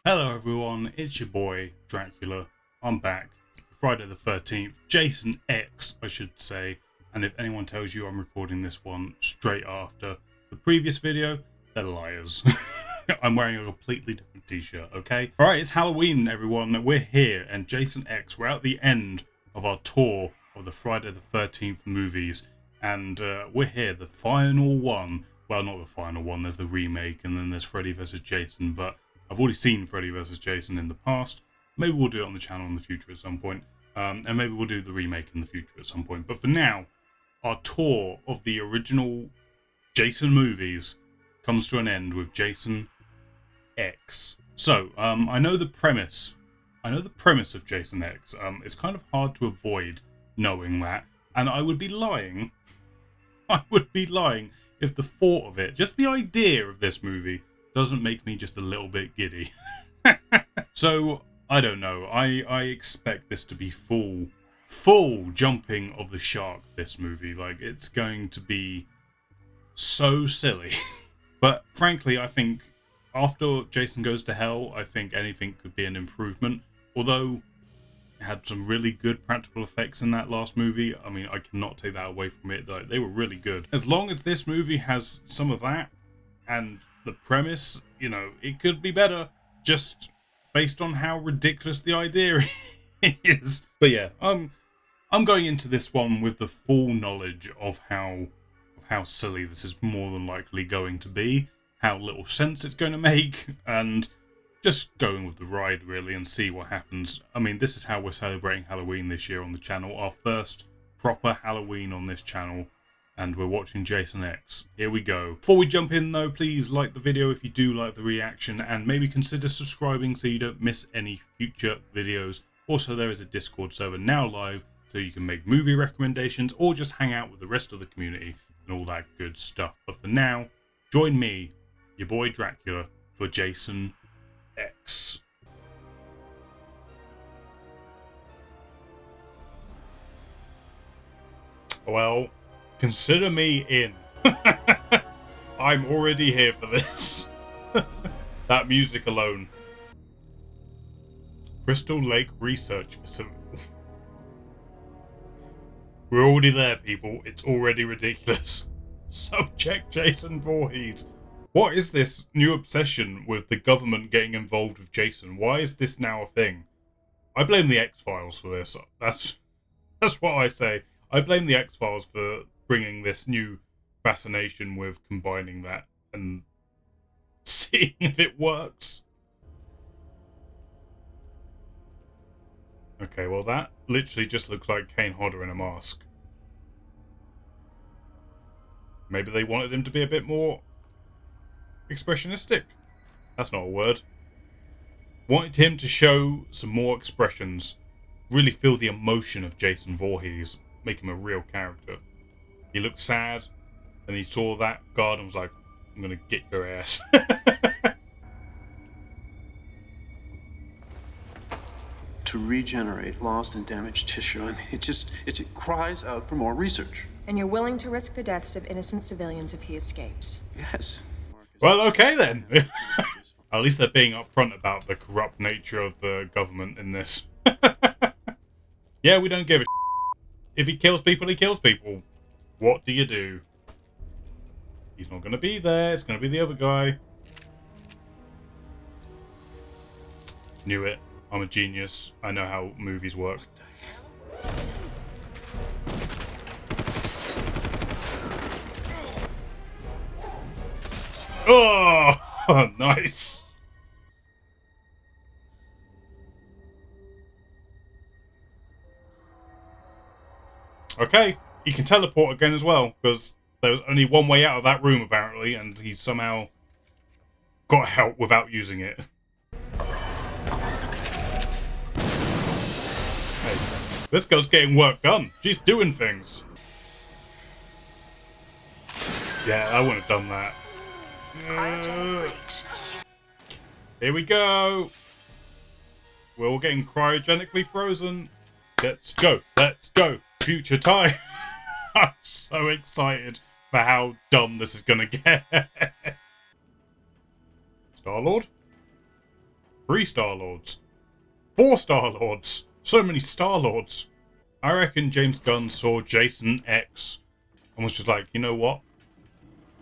Hello everyone, it's your boy Dracula. I'm back. Friday the 13th, Jason X I should say, and if anyone tells you I'm recording this one straight after the previous video, they're liars. I'm wearing a completely different t-shirt, okay? Alright, it's Halloween everyone, we're here, and Jason X, we're at the end of our tour of the Friday the 13th movies, and we're here, the final one. Well, not the final one, there's the remake, and then there's Freddy vs. Jason, but I've already seen Freddy vs. Jason in the past. Maybe we'll do it on the channel in the future at some point. And maybe we'll do the remake in the future at some point. But for now, our tour of the original Jason movies comes to an end with Jason X. So, I know the premise. I know the premise of Jason X. It's kind of hard to avoid knowing that. And I would be lying. I would be lying if the thought of it, just the idea of this movie, doesn't make me just a little bit giddy. So, I don't know. I expect this to be full jumping of the shark, this movie. Like, it's going to be so silly. But frankly, I think after Jason Goes to Hell, I think anything could be an improvement. Although it had some really good practical effects in that last movie. I mean, I cannot take that away from it. Like, they were really good. As long as this movie has some of that, and the premise, you know, it could be better just based on how ridiculous the idea is. But yeah, I'm going into this one with the full knowledge of how silly this is more than likely going to be, how little sense it's going to make, and just going with the ride really and see what happens. I mean, this is how we're celebrating Halloween this year on the channel, our first proper Halloween on this channel. And we're watching Jason X. Here we go. Before we jump in though, please like the video if you do like the reaction, and maybe consider subscribing so you don't miss any future videos. Also, there is a Discord server now live, so you can make movie recommendations or just hang out with the rest of the community and all that good stuff. But for now, join me, your boy Dracula, for Jason X. Well, consider me in. I'm already here for this. That music alone. Crystal Lake Research Facility. We're already there, people. It's already ridiculous. So check Jason Voorhees. What is this new obsession with the government getting involved with Jason? Why is this now a thing? I blame the X-Files for this. That's what I say. I blame the X-Files for bringing this new fascination with combining that and seeing if it works. Okay, well that literally just looks like Kane Hodder in a mask. Maybe they wanted him to be a bit more expressionistic. That's not a word. Wanted him to show some more expressions. Really feel the emotion of Jason Voorhees. Make him a real character. He looked sad, and he saw that guard and was like, I'm gonna get your ass. To regenerate lost and damaged tissue. I mean, it cries out for more research. And you're willing to risk the deaths of innocent civilians if he escapes? Yes. Well, okay then. At least they're being upfront about the corrupt nature of the government in this. Yeah, we don't give a shit. If he kills people, he kills people. What do you do? He's not going to be there. It's going to be the other guy. Knew it. I'm a genius. I know how movies work. Oh, nice. Okay, he can teleport again as well, because there's only one way out of that room apparently, and he's somehow got help without using it. Hey, this girl's getting work done. She's doing things. Yeah, I wouldn't have done that. Here we go. We're all getting cryogenically frozen. Let's go. Let's go. Future time. I'm so excited for how dumb this is gonna get. Star-Lord? 3 Star-Lords, 4 Star-Lords, so many Star-Lords. I reckon James Gunn saw Jason X and was just like, you know what?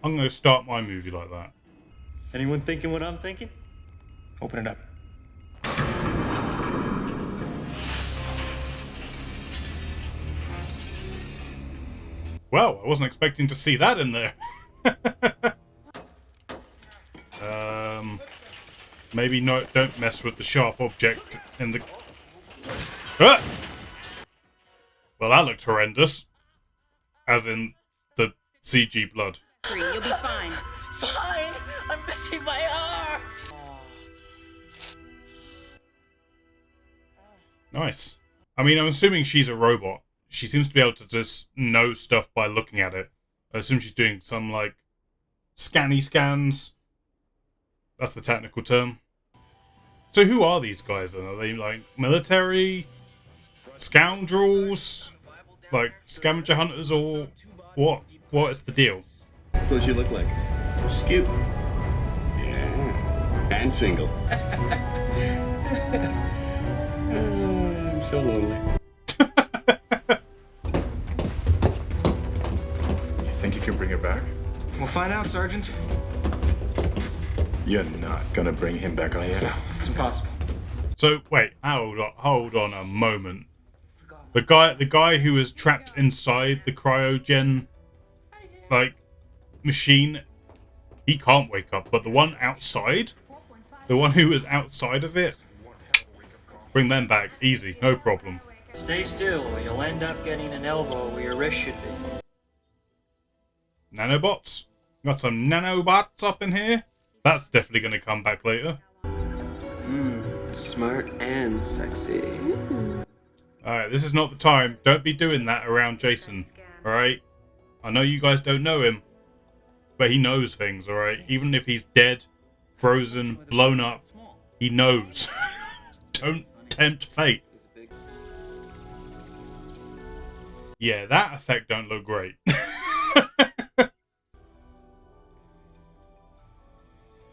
I'm going to start my movie like that. Anyone thinking what I'm thinking? Open it up. Well, I wasn't expecting to see that in there. Maybe no, don't mess with the sharp object in the... Ah! Well, that looked horrendous. As in the CG blood. You'll be fine. Fine! I'm missing my arm! Nice. I mean, I'm assuming she's a robot. She seems to be able to just know stuff by looking at it. I assume she's doing some, like, scanny scans. That's the technical term. So who are these guys then? Are they, like, military? Scoundrels? Like, scavenger hunters or what? What is the deal? That's what she looked like. She's cute. Yeah. And single. I'm so lonely. You think you can bring her back? We'll find out, Sergeant. You're not gonna bring him back, are you? No, it's impossible. So wait, hold on a moment. The guy who was trapped inside the cryogen, like, machine, he can't wake up. But the one outside, the one who was outside of it, bring them back easy, no problem. Stay still, or you'll end up getting an elbow where your wrist should be. Nanobots? Got some nanobots up in here? That's definitely going to come back later. Smart and sexy. Alright, this is not the time. Don't be doing that around Jason, alright? I know you guys don't know him, but he knows things, alright? Even if he's dead, frozen, blown up, he knows. Don't tempt fate. Yeah, that effect don't look great.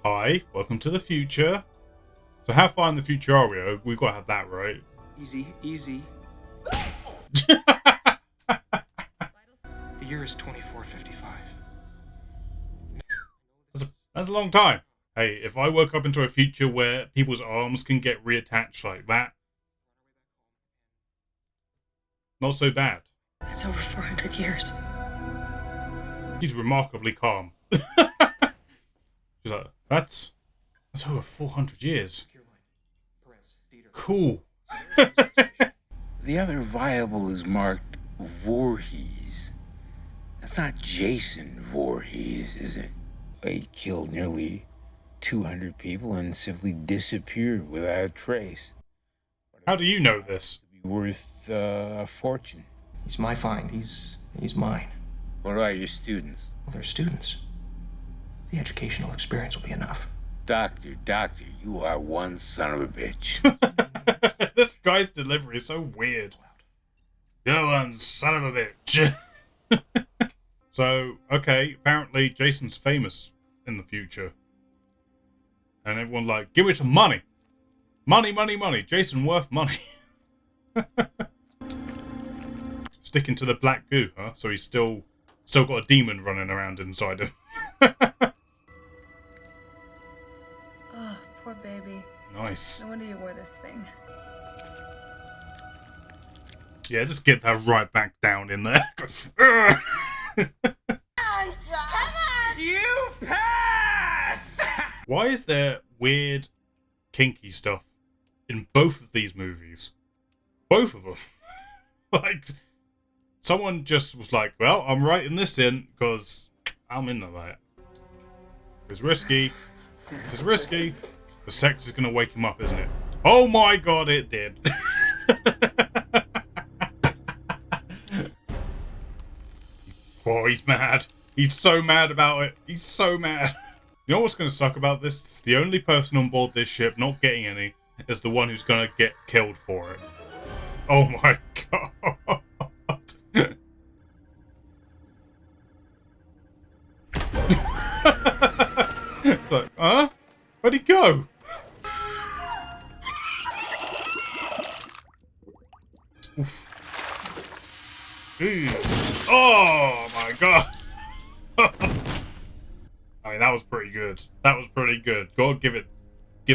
Hi, welcome to the future. So how far in the future are we? We've got to have that right. Easy, easy. The year is 2455. That's a long time. Hey, if I woke up into a future where people's arms can get reattached like that, not so bad. It's over 400 years. She's remarkably calm. She's like, that's over 400 years. Cool. The other viable is marked Voorhees. That's not Jason Voorhees, is it? He killed nearly 200 people and simply disappeared without a trace. How do you know this? Be worth a fortune. He's my find. He's mine. What about your students? Well, they're students. The educational experience will be enough. Doctor, you are one son of a bitch. This guy's delivery is so weird. You're one son of a bitch. So, okay, apparently Jason's famous in the future. And everyone's like, give it some money. Money, money, money. Jason worth money. Sticking to the black goo, huh? So he's still got a demon running around inside him. Oh, poor baby. Nice. No wonder you wore this thing. Yeah, just get that right back down in there. You pass! Why is there weird, kinky stuff in both of these movies? Both of them. Like, someone just was like, well, I'm writing this in because I'm into that. It's risky. This is risky. The sex is going to wake him up, isn't it? Oh my god, it did. Oh, he's mad. He's so mad about it. He's so mad. You know what's going to suck about this? The only person on board this ship not getting any is the one who's going to get killed for it. Oh my god. It's like, huh? Where'd he go? Jeez. Oh my god. I mean, that was pretty good. That was pretty good. Go give it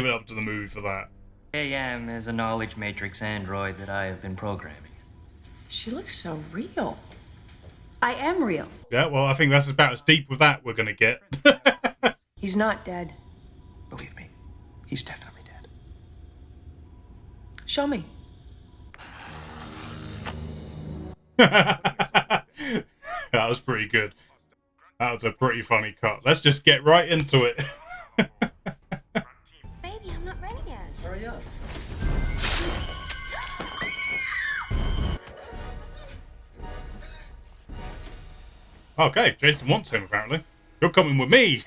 up to the movie for that. AM is a knowledge matrix android that I have been programming. She looks so real. I am real. Yeah, well, I think that's about as deep with that we're gonna get. He's not dead. Believe me, he's definitely dead. Show me. That was pretty good. That was a pretty funny cut. Let's just get right into it. Baby, I'm not ready yet. Hurry up. Okay, Jason wants him apparently. You're coming with me.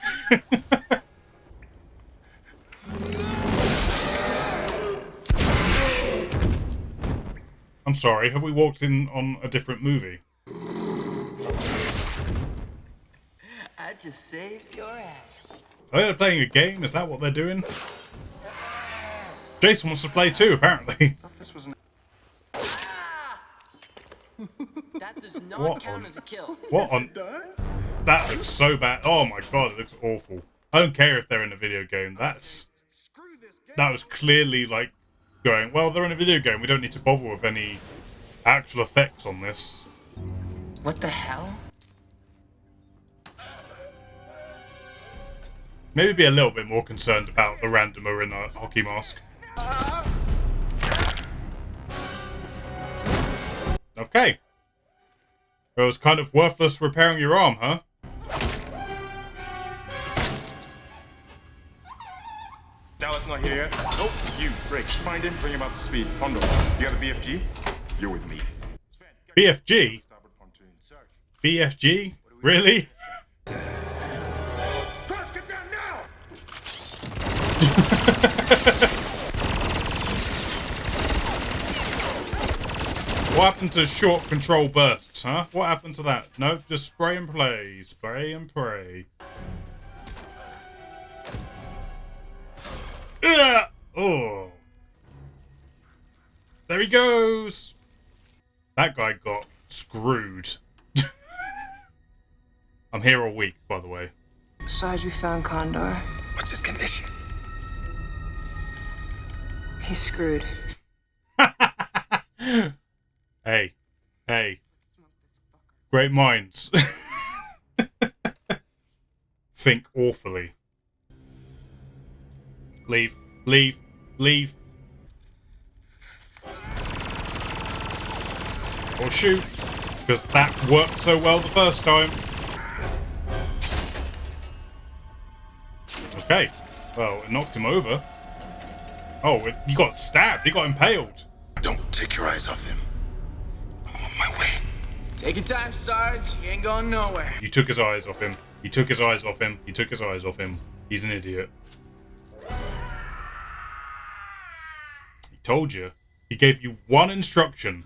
I'm sorry, have we walked in on a different movie? I just saved your ass. Are they playing a game? Is that what they're doing? Jason wants to play too, apparently. This was an That does not What count on- as a kill. What on? That looks so bad. Oh my god, it looks awful. I don't care if they're in a video game. That was clearly like going, well, they're in a video game. We don't need to bother with any actual effects on this. What the hell? Maybe be a little bit more concerned about the randomer in a hockey mask. Okay. It was kind of worthless repairing your arm, huh? Dallas not here yet? Nope. You, Briggs, find him, bring him up to speed. Hondo, you got a BFG? You're with me. BFG? Starboard pontoon. Search. BFG? Really? Guards, get down now! What happened to short control bursts, huh? What happened to that? No, just spray and play. Spray and pray. Ugh! Oh. There he goes! That guy got screwed. I'm here all week, by the way. Sarge, we found Condor. What's his condition? He's screwed. Hey. Hey. Great minds. Think awfully. Leave. Leave. Leave. Or shoot. Because that worked so well the first time. Okay. Well, it knocked him over. Oh, he got stabbed. He got impaled. Don't take your eyes off him. I'm on my way. Take your time, Sarge. You ain't going nowhere. You took his eyes off him. You took his eyes off him. You took his eyes off him. He's an idiot. He told you. He gave you one instruction.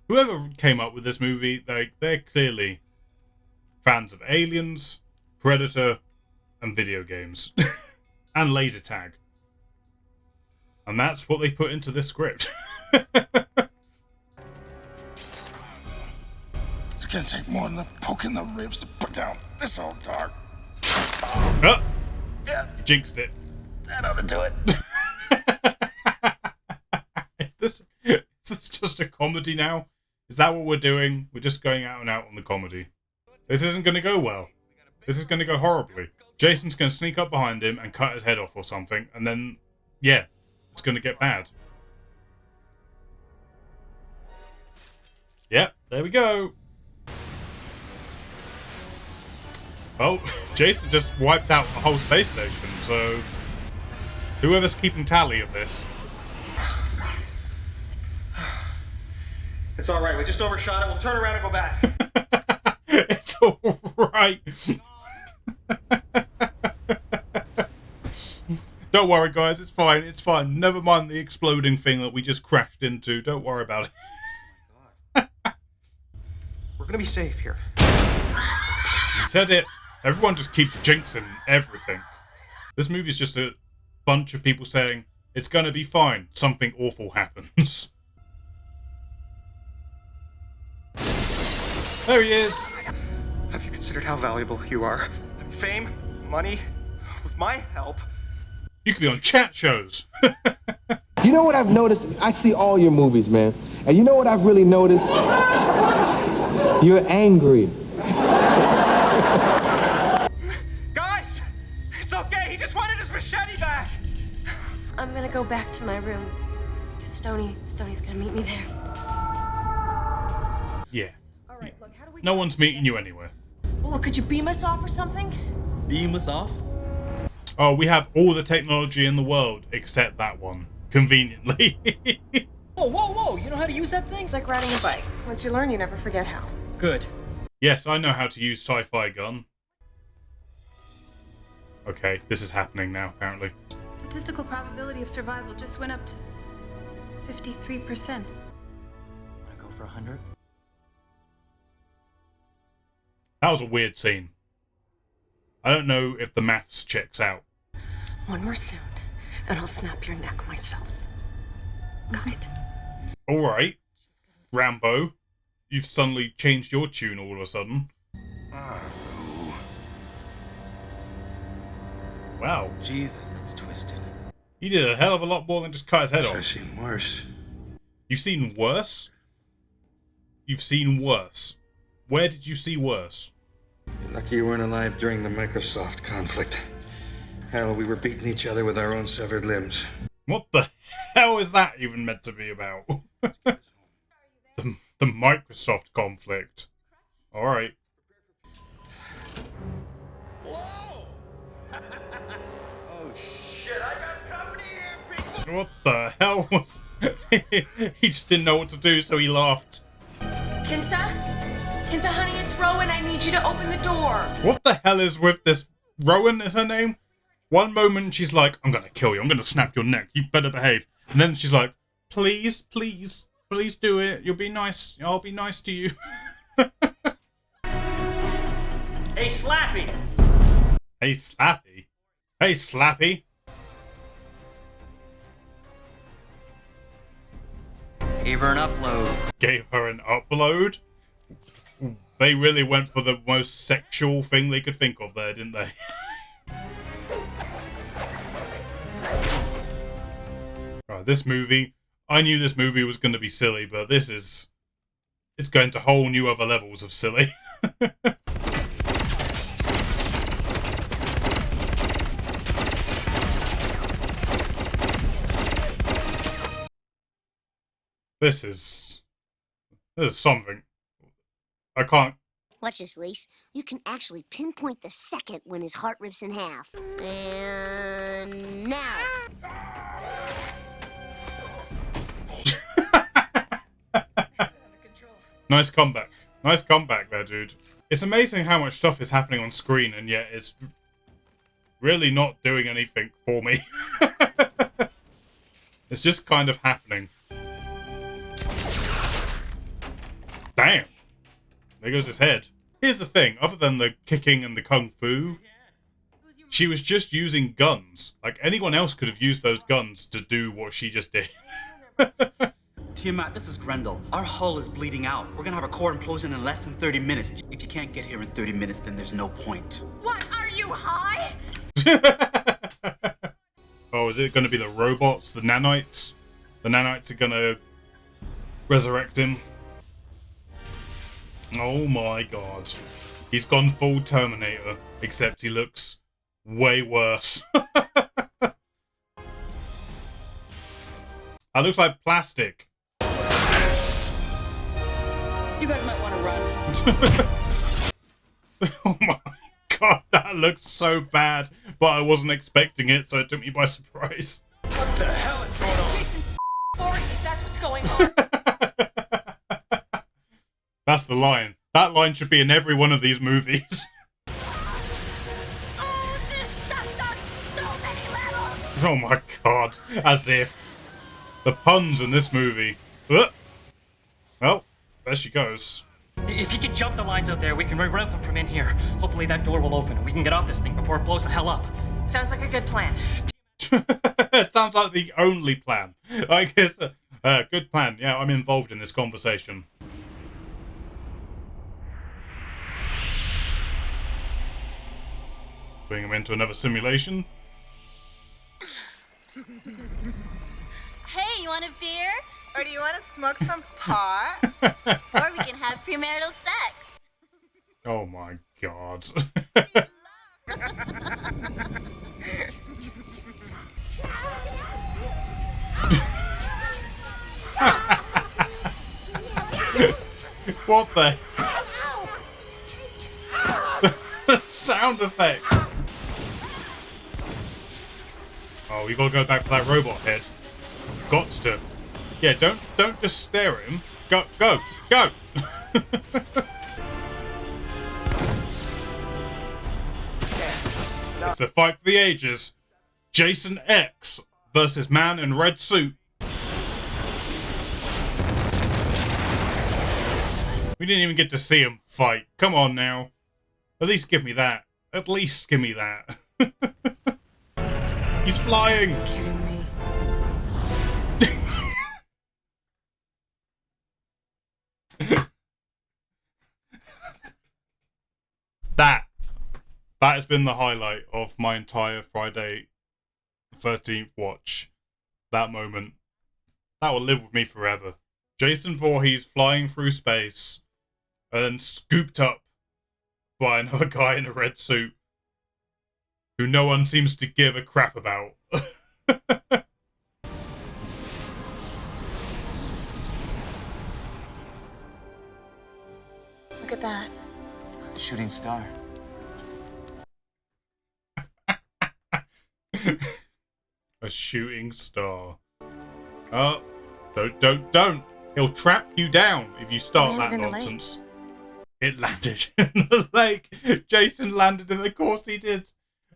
Whoever came up with this movie, they're clearly fans of Aliens, Predator, and video games. And laser tag. And that's what they put into this script. It's gonna take more than a poke in the ribs to put down this old dog. Oh, Yeah, you jinxed it. that ought to do it. Is this just a comedy now? Is that what we're doing? We're just going out and out on the comedy. This isn't going to go well. This is going to go horribly. Jason's going to sneak up behind him and cut his head off or something, and then, yeah, it's going to get bad. Yep, there we go. Oh, Jason just wiped out the whole space station, so whoever's keeping tally of this. It's all right. We just overshot it. We'll turn around and go back. It's alright. Don't worry, guys. It's fine. It's fine. Never mind the exploding thing that we just crashed into. Don't worry about it. We're gonna be safe here. You said it. Everyone just keeps jinxing everything. This movie's just a bunch of people saying, it's gonna be fine. Something awful happens. There he is. Have you considered how valuable you are? Fame, money, with my help. You could be on chat shows. You know what I've noticed? I see all your movies, man. And you know what I've really noticed? You're angry. Guys, it's okay. He just wanted his machete back. I'm gonna go back to my room. Cause Stoney's gonna meet me there. Yeah. All right, look, how do we... No one's meeting you anywhere. Well, could you beam us off or something? Beam us off? Oh, we have all the technology in the world except that one. Conveniently. Whoa, whoa, whoa! You know how to use that thing? It's like riding a bike. Once you learn, you never forget how. Good. Yes, I know how to use sci-fi gun. Okay, this is happening now, apparently. Statistical probability of survival just went up to 53%. Wanna go for 100? That was a weird scene. I don't know if the maths checks out. One more sound, and I'll snap your neck myself. Got it. Alright, Rambo. You've suddenly changed your tune all of a sudden. Wow. Jesus, that's twisted. He did a hell of a lot more than just cut his head off. I've seen worse. You've seen worse? You've seen worse. Where did you see worse? You're lucky you weren't alive during the Microsoft conflict. Hell, we were beating each other with our own severed limbs. What the hell is that even meant to be about? the Microsoft conflict. Alright. Whoa! Oh shit, I got company here, people! What the hell was... He just didn't know what to do, so he laughed. Kinsa? Kinsa, honey, it's Rowan. I need you to open the door. What the hell is with this... Rowan is her name? One moment she's like, I'm gonna kill you, I'm gonna snap your neck, you better behave. And then she's like, please, please, please do it, you'll be nice, I'll be nice to you. Hey, Slappy! Hey, Slappy. Hey, Slappy. Gave her an upload. Gave her an upload? They really went for the most sexual thing they could think of there, didn't they? Right, this movie, I knew this movie was going to be silly, but this is... It's going to whole new other levels of silly. This is something. I can't... Watch this, Lise. You can actually pinpoint the second when his heart rips in half. And now. Nice comeback. Nice comeback there, dude. It's amazing how much stuff is happening on screen, and yet it's really not doing anything for me. It's just kind of happening. Damn. There goes his head. Here's the thing, other than the kicking and the kung fu, she was just using guns. Like, anyone else could have used those guns to do what she just did. Tiamat, this is Grendel. Our hull is bleeding out. We're gonna have a core implosion in less than 30 minutes. If you can't get here in 30 minutes, then there's no point. What? Are you high? Oh, is it going to be the robots, the nanites? The nanites are going to resurrect him. Oh my god. He's gone full Terminator, except he looks way worse. That looks like plastic. You guys might want to run. Oh my god, that looks so bad, but I wasn't expecting it, so it took me by surprise. What the hell is going on? Jason, Voorhees, that's what's going on. That's the line. That line should be in every one of these movies. Oh, this sucks on so many levels! Oh my god, as if. The puns in this movie. Well, there she goes. If you can jump the lines out there, we can reroute them from in here. Hopefully that door will open and we can get off this thing before it blows the hell up. Sounds like a good plan. It sounds like the only plan. I guess, good plan. Yeah, I'm involved in this conversation. Bring him into another simulation. Hey, you want a beer? Or do you want to smoke some pot? Or we can have premarital sex. Oh my god. What the? The sound effect. Oh, you gotta go back for that robot head. Gots to. Yeah, don't just stare at him. Go. It's the fight for the ages. Jason X versus man in red suit. We didn't even get to see him fight. Come on now. At least give me that. At least give me that. He's flying. Are you kidding me? That has been the highlight of my entire Friday the 13th watch. That moment. That will live with me forever. Jason Voorhees flying through space and scooped up by another guy in a red suit who no one seems to give a crap about. Look at that. Shooting star. A shooting star. Oh, don't. He'll trap you down if you start that nonsense. It landed in the lake. Jason landed in the... Of course he did.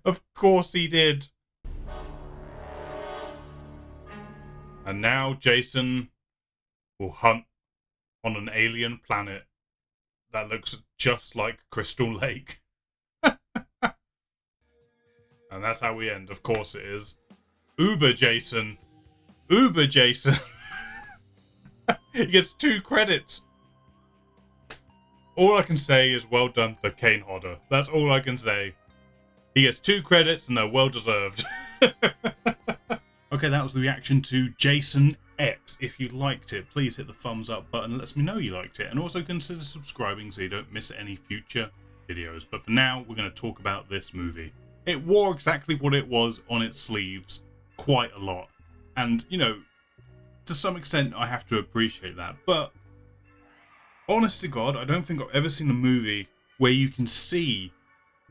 Of course he did. And now Jason will hunt on an alien planet that looks just like Crystal Lake. And that's how we end. Of course it is. Uber Jason. Uber Jason. He gets 2 credits. All I can say is well done to Kane Hodder. That's all I can say. He gets 2 credits and they're well deserved. Okay, that was the reaction to Jason X. If you liked it, please hit the thumbs up button. It lets me know you liked it. And also consider subscribing so you don't miss any future videos. But for now, we're going to talk about this movie. It wore exactly what it was on its sleeves quite a lot. And, you know, to some extent, I have to appreciate that. But, honest to God, I don't think I've ever seen a movie where you can see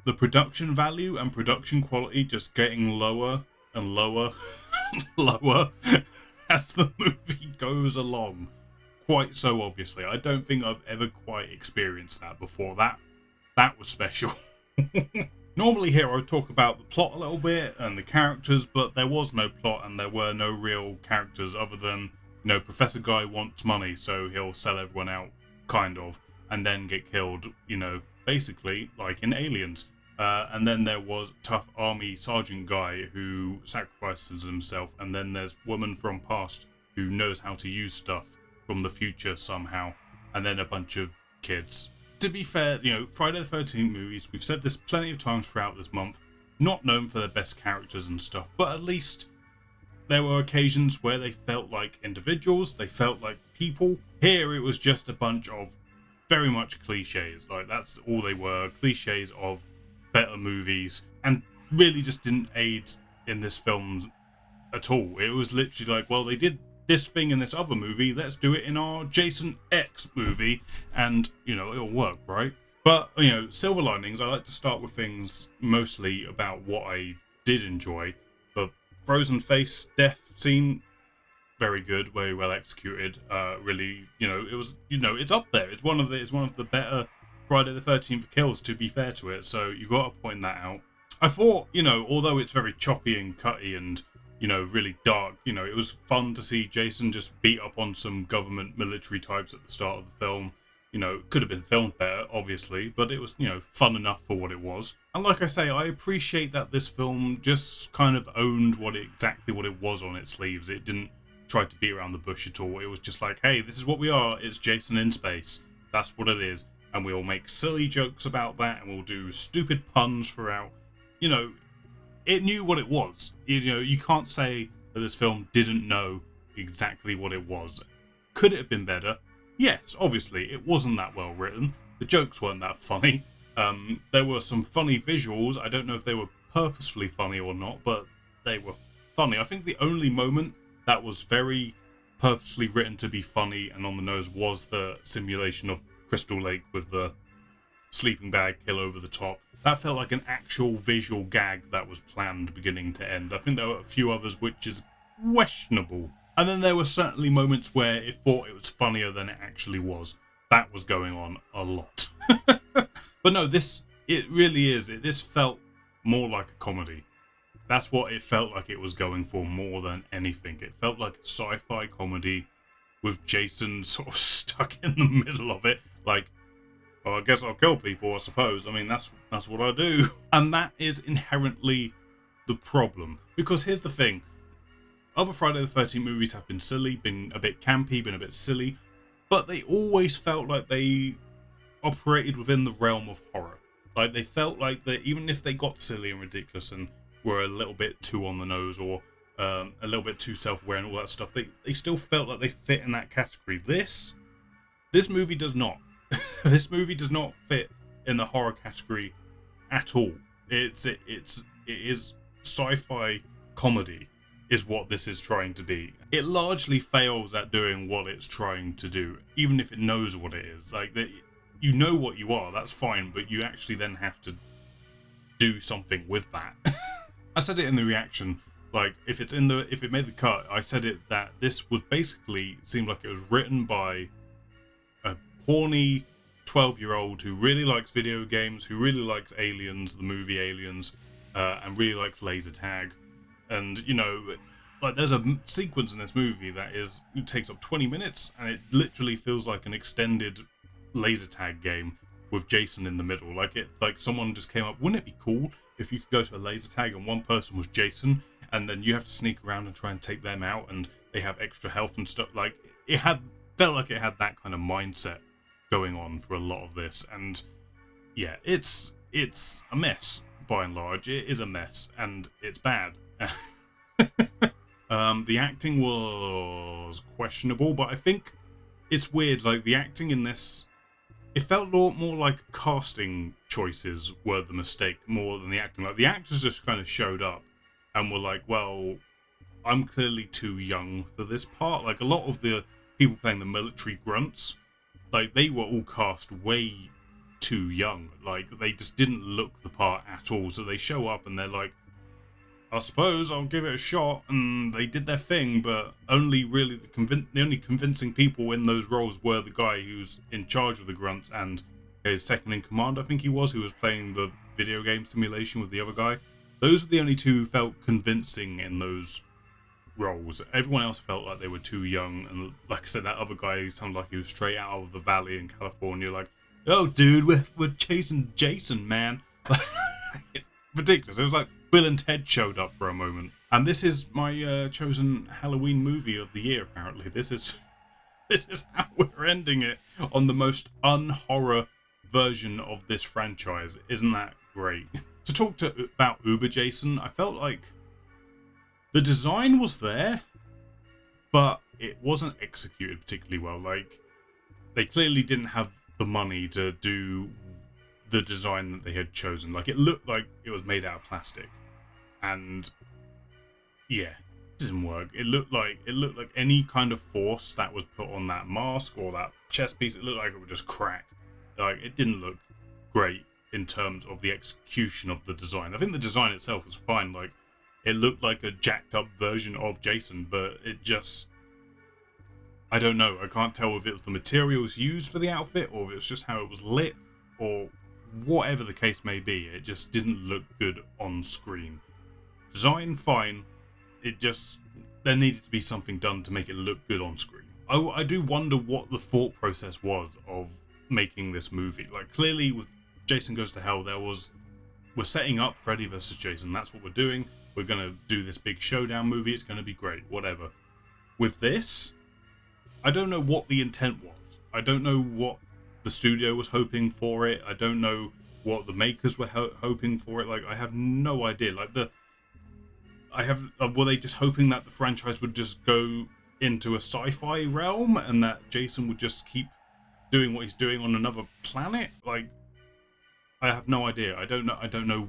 the production value and production quality just getting lower and lower and lower as the movie goes along. Quite so obviously. I don't think I've ever quite experienced that before. That was special. Normally here I would talk about the plot a little bit and the characters, but there was no plot and there were no real characters other than, you know, Professor Guy wants money, so he'll sell everyone out, kind of, and then get killed, you know, basically, like in Aliens. And then there was tough army sergeant guy who sacrifices himself, and then there's woman from past who knows how to use stuff from the future somehow, and then a bunch of kids. To be fair, you know, Friday the 13th movies, we've said this plenty of times throughout this month, not known for their best characters and stuff, but at least there were occasions where they felt like individuals, they felt like people. Here it was just a bunch of very much cliches, like that's all they were, cliches of better movies, and really just didn't aid in this film at all. It was literally like, well, they did this thing in this other movie, let's do it in our Jason X movie, and, you know, it'll work, right? But, you know, silver linings, I like to start with things mostly about what I did enjoy. The frozen face death scene, very good, very well executed, really, you know, it was, you know, it's up there, it's one of the better Friday the 13th kills, to be fair to it, so you got to point that out. I thought, you know, although it's very choppy and cutty and, you know, really dark, you know, it was fun to see Jason just beat up on some government military types at the start of the film. You know, it could have been filmed better, obviously, but it was, you know, fun enough for what it was. And like I say, I appreciate that this film just kind of owned exactly what it was on its sleeves. It didn't try to beat around the bush at all. It was just like, hey, this is what we are. It's Jason in space. That's what it is. And we'll make silly jokes about that, and we'll do stupid puns throughout. you know, it knew what it was. You know, you can't say that this film didn't know exactly what it was. Could it have been better? Yes, obviously. It wasn't that well written. The jokes weren't that funny. There were some funny visuals. I don't know if they were purposefully funny or not, but they were funny. I think the only moment that was very purposefully written to be funny and on the nose was the simulation of Crystal Lake with the sleeping bag kill over the top. That felt like an actual visual gag that was planned beginning to end. I think there were a few others which is questionable. And then there were certainly moments where it thought it was funnier than it actually was. That was going on a lot. But no, it really is. This felt more like a comedy. That's what it felt like it was going for more than anything. It felt like a sci-fi comedy with Jason sort of stuck in the middle of it. Like, well, I guess I'll kill people, I suppose. I mean, that's what I do. And that is inherently the problem. Because here's the thing. Other Friday the 13th movies have been silly, been a bit campy, been a bit silly. But they always felt like they operated within the realm of horror. Like, they felt like that even if they got silly and ridiculous and were a little bit too on the nose or a little bit too self-aware and all that stuff, they still felt like they fit in that category. This movie does not. This movie does not fit in the horror category at all. It is sci-fi comedy is what this is trying to be. It largely fails at doing what it's trying to do, even if it knows what it is. Like, you know what you are, that's fine, but you actually then have to do something with that. I said it in the reaction, like, if it made the cut, I said it that this was basically seemed like it was written by a horny 12-year-old who really likes video games, who really likes Aliens, the movie Aliens, and really likes laser tag. And, you know, like, there's a sequence in this movie that it takes up 20 minutes, and it literally feels like an extended laser tag game with Jason in the middle. Like someone just came up, wouldn't it be cool if you could go to a laser tag and one person was Jason, and then you have to sneak around and try and take them out, and they have extra health and stuff. Like, felt like it had that kind of mindset going on for a lot of this. And yeah, it's a mess by and large. It is a mess, and it's bad. The acting was questionable, but I think it's weird. Like, the acting in this, it felt more like casting choices were the mistake more than the acting. Like, the actors just kind of showed up and were like, well, I'm clearly too young for this part. Like, a lot of the people playing the military grunts, like, they were all cast way too young. Like, they just didn't look the part at all. So they show up and they're like, I suppose I'll give it a shot, and they did their thing, but only really the only convincing people in those roles were the guy who's in charge of the grunts and his second in command, I think he was, who was playing the video game simulation with the other guy. Those were the only two who felt convincing in those roles. Everyone else felt like they were too young, and like I said, that other guy who sounded like he was straight out of the valley in California, like, oh dude, we're chasing Jason, man. Ridiculous. It was like Bill and Ted showed up for a moment. And this is my chosen Halloween movie of the year, apparently. This is how we're ending it on the most un-horror version of this franchise. Isn't that great? To talk about Uber Jason, I felt like the design was there, but it wasn't executed particularly well. Like, they clearly didn't have the money to do the design that they had chosen. Like, it looked like it was made out of plastic, and yeah, it didn't work. It looked like any kind of force that was put on that mask or that chest piece, it looked like it would just crack. Like, it didn't look great in terms of the execution of the design. I think the design itself was fine. Like, it looked like a jacked up version of Jason, but it just, I don't know. I can't tell if it was the materials used for the outfit or if it was just how it was lit or whatever the case may be. It just didn't look good on screen. Design, fine. It just, there needed to be something done to make it look good on screen. I do wonder what the thought process was of making this movie. Like, clearly with Jason Goes to Hell, we're setting up Freddy vs. Jason. That's what we're doing. We're going to do this big showdown movie. It's going to be great. Whatever. With this, I don't know what the intent was. I don't know what the studio was hoping for it. I don't know what the makers were hoping for it. Like, I have no idea. Like, were they just hoping that the franchise would just go into a sci-fi realm and that Jason would just keep doing what he's doing on another planet? Like, I have no idea. I don't know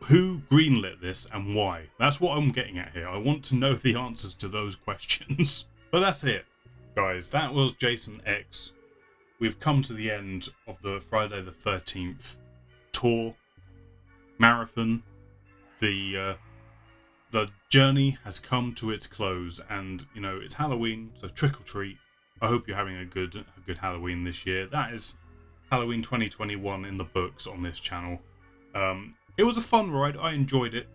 who greenlit this and why. That's what I'm getting at here. I want to know the answers to those questions. But that's it, guys. That was Jason X. We've come to the end of the Friday the 13th tour marathon. The journey has come to its close, and you know it's Halloween, so trick or treat. I hope you're having a good Halloween this year. That is Halloween 2021 in the books on this channel. It was a fun ride. I enjoyed it.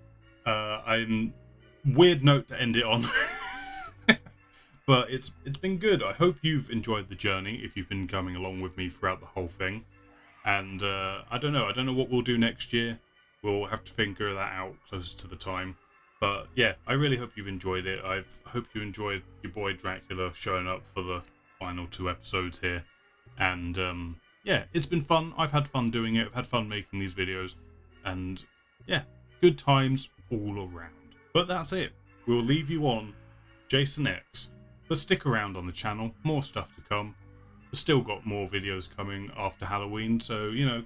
Weird note to end it on, but it's been good. I hope you've enjoyed the journey if you've been coming along with me throughout the whole thing. And I don't know what we'll do next year. We'll have to figure that out closer to the time. But yeah, I really hope you've enjoyed it. I hope you enjoyed your boy Dracula showing up for the final 2 episodes here. And yeah, it's been fun. I've had fun doing it. I've had fun making these videos. And yeah, good times all around. But that's it. We'll leave you on Jason X. But stick around on the channel. More stuff to come. We've still got more videos coming after Halloween. So, you know,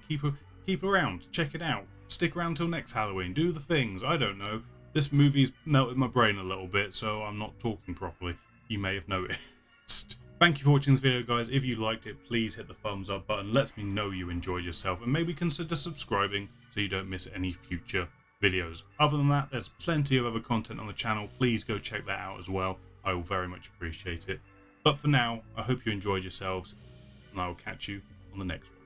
keep around. Check it out. Stick around till next Halloween. Do the things. I don't know. This movie's melted my brain a little bit, so I'm not talking properly. You may have noticed. Thank you for watching this video, guys. If you liked it, please hit the thumbs up button. Lets me know you enjoyed yourself, and maybe consider subscribing so you don't miss any future videos. Other than that, there's plenty of other content on the channel. Please go check that out as well. I will very much appreciate it. But for now, I hope you enjoyed yourselves, and I will catch you on the next one.